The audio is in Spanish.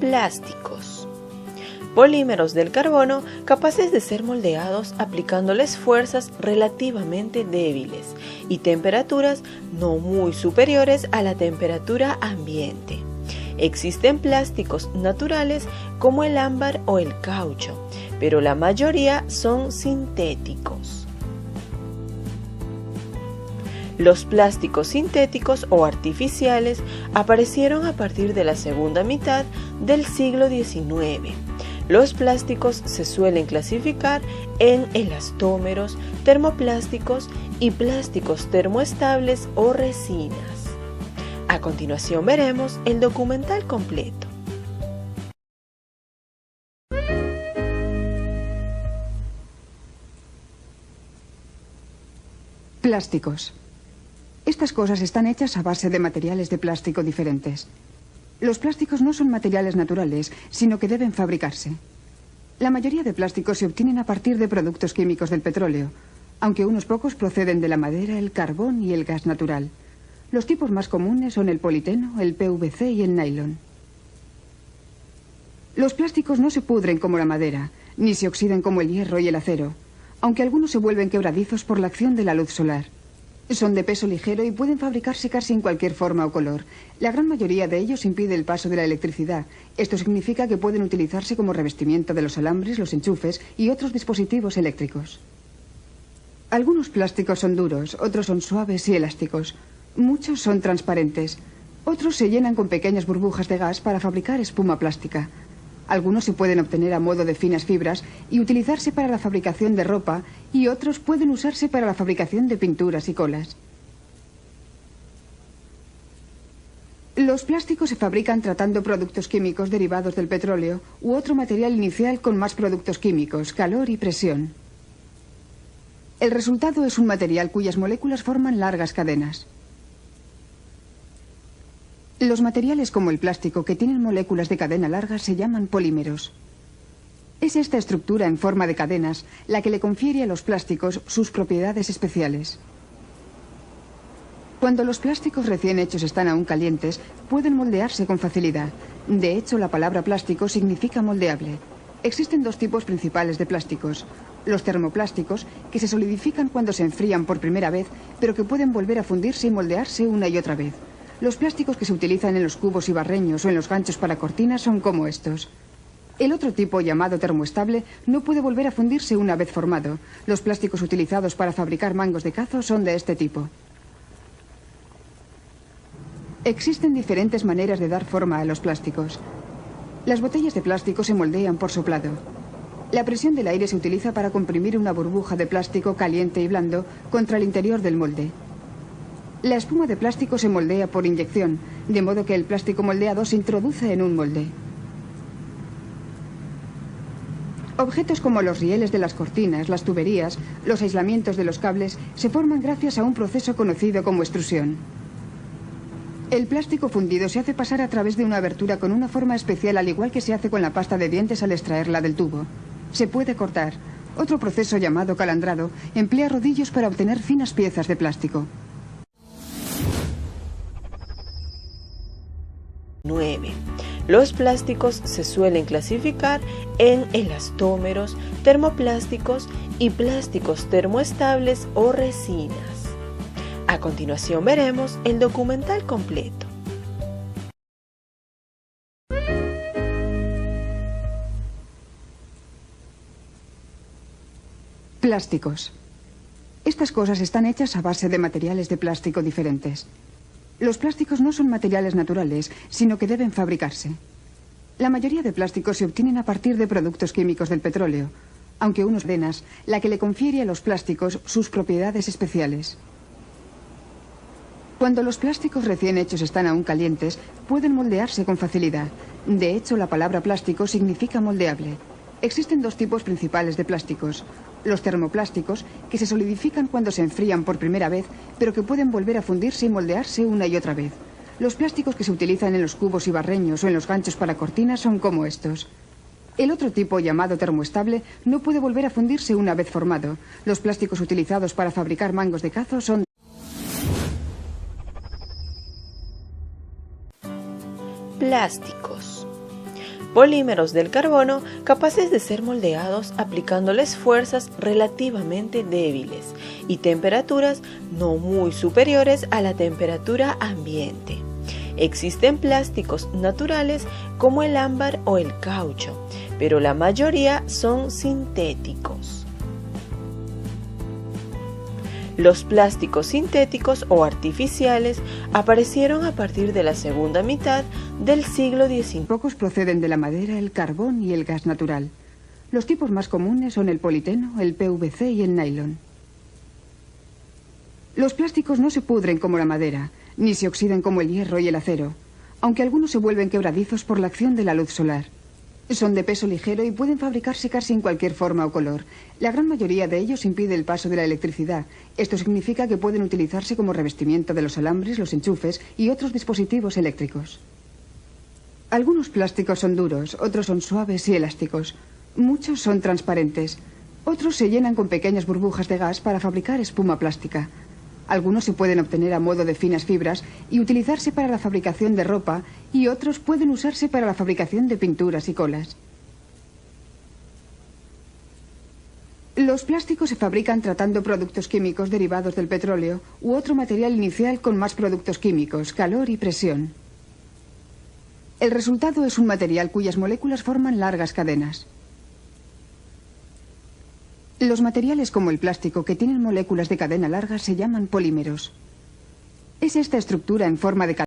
Plásticos. Polímeros del carbono capaces de ser moldeados aplicándoles fuerzas relativamente débiles y temperaturas no muy superiores a la temperatura ambiente. Existen plásticos naturales como el ámbar o el caucho, pero la mayoría son sintéticos. Los plásticos sintéticos o artificiales aparecieron a partir de la segunda mitad del siglo XIX. Los plásticos se suelen clasificar en elastómeros, termoplásticos y plásticos termoestables o resinas. A continuación veremos el documental completo. Plásticos. Estas cosas están hechas a base de materiales de plástico diferentes. Los plásticos no son materiales naturales, sino que deben fabricarse. La mayoría de plásticos se obtienen a partir de productos químicos del petróleo, aunque unos pocos proceden de la madera, el carbón y el gas natural. Los tipos más comunes son el politeno, el PVC y el nylon. Los plásticos no se pudren como la madera, ni se oxidan como el hierro y el acero, aunque algunos se vuelven quebradizos por la acción de la luz solar. Son de peso ligero y pueden fabricarse casi en cualquier forma o color. La gran mayoría de ellos impide el paso de la electricidad. Esto significa que pueden utilizarse como revestimiento de los alambres, los enchufes y otros dispositivos eléctricos. Algunos plásticos son duros, otros son suaves y elásticos. Muchos son transparentes. Otros se llenan con pequeñas burbujas de gas para fabricar espuma plástica. Algunos se pueden obtener a modo de finas fibras y utilizarse para la fabricación de ropa, y otros pueden usarse para la fabricación de pinturas y colas. Los plásticos se fabrican tratando productos químicos derivados del petróleo u otro material inicial con más productos químicos, calor y presión. El resultado es un material cuyas moléculas forman largas cadenas. Los materiales como el plástico que tienen moléculas de cadena larga se llaman polímeros. Es esta estructura en forma de cadenas la que le confiere a los plásticos sus propiedades especiales. Cuando los plásticos recién hechos están aún calientes, pueden moldearse con facilidad. De hecho, la palabra plástico significa moldeable. Existen dos tipos principales de plásticos. Los termoplásticos, que se solidifican cuando se enfrían por primera vez, pero que pueden volver a fundirse y moldearse una y otra vez. Los plásticos que se utilizan en los cubos y barreños o en los ganchos para cortinas son como estos. El otro tipo, llamado termoestable, no puede volver a fundirse una vez formado. Los plásticos utilizados para fabricar mangos de cazo son de este tipo. Existen diferentes maneras de dar forma a los plásticos. Las botellas de plástico se moldean por soplado. La presión del aire se utiliza para comprimir una burbuja de plástico caliente y blando contra el interior del molde. La espuma de plástico se moldea por inyección, de modo que el plástico moldeado se introduce en un molde. Objetos como los rieles de las cortinas, las tuberías, los aislamientos de los cables, se forman gracias a un proceso conocido como extrusión. El plástico fundido se hace pasar a través de una abertura con una forma especial, al igual que se hace con la pasta de dientes al extraerla del tubo. Se puede cortar. Otro proceso llamado calandrado emplea rodillos para obtener finas piezas de plástico. 9. Los plásticos se suelen clasificar en elastómeros, termoplásticos y plásticos termoestables o resinas. A continuación veremos el documental completo. Plásticos. Estas cosas están hechas a base de materiales de plástico diferentes. Los plásticos no son materiales naturales, sino que deben fabricarse. La mayoría de plásticos se obtienen a partir de productos químicos del petróleo, aunque unos cadenas, la que le confiere a los plásticos sus propiedades especiales. Cuando los plásticos recién hechos están aún calientes, pueden moldearse con facilidad. De hecho, la palabra plástico significa moldeable. Existen dos tipos principales de plásticos. Los termoplásticos, que se solidifican cuando se enfrían por primera vez, pero que pueden volver a fundirse y moldearse una y otra vez. Los plásticos que se utilizan en los cubos y barreños o en los ganchos para cortinas son como estos. El otro tipo, llamado termoestable, no puede volver a fundirse una vez formado. Los plásticos utilizados para fabricar mangos de cazo son... Plásticos. polímeros del carbono capaces de ser moldeados aplicándoles fuerzas relativamente débiles y temperaturas no muy superiores a la temperatura ambiente. Existen plásticos naturales como el ámbar o el caucho, pero la mayoría son sintéticos. Los plásticos sintéticos o artificiales aparecieron a partir de la segunda mitad del siglo XIX. Pocos proceden de la madera, el carbón y el gas natural. Los tipos más comunes son el politeno, el PVC y el nylon. Los plásticos no se pudren como la madera, ni se oxidan como el hierro y el acero, aunque algunos se vuelven quebradizos por la acción de la luz solar. Son de peso ligero y pueden fabricarse casi en cualquier forma o color. La gran mayoría de ellos impide el paso de la electricidad. Esto significa que pueden utilizarse como revestimiento de los alambres, los enchufes y otros dispositivos eléctricos. Algunos plásticos son duros, otros son suaves y elásticos. Muchos son transparentes. Otros se llenan con pequeñas burbujas de gas para fabricar espuma plástica. Algunos se pueden obtener a modo de finas fibras y utilizarse para la fabricación de ropa, y otros pueden usarse para la fabricación de pinturas y colas. Los plásticos se fabrican tratando productos químicos derivados del petróleo u otro material inicial con más productos químicos, calor y presión. El resultado es un material cuyas moléculas forman largas cadenas. Los materiales como el plástico que tienen moléculas de cadena larga se llaman polímeros. Es esta estructura en forma de cadena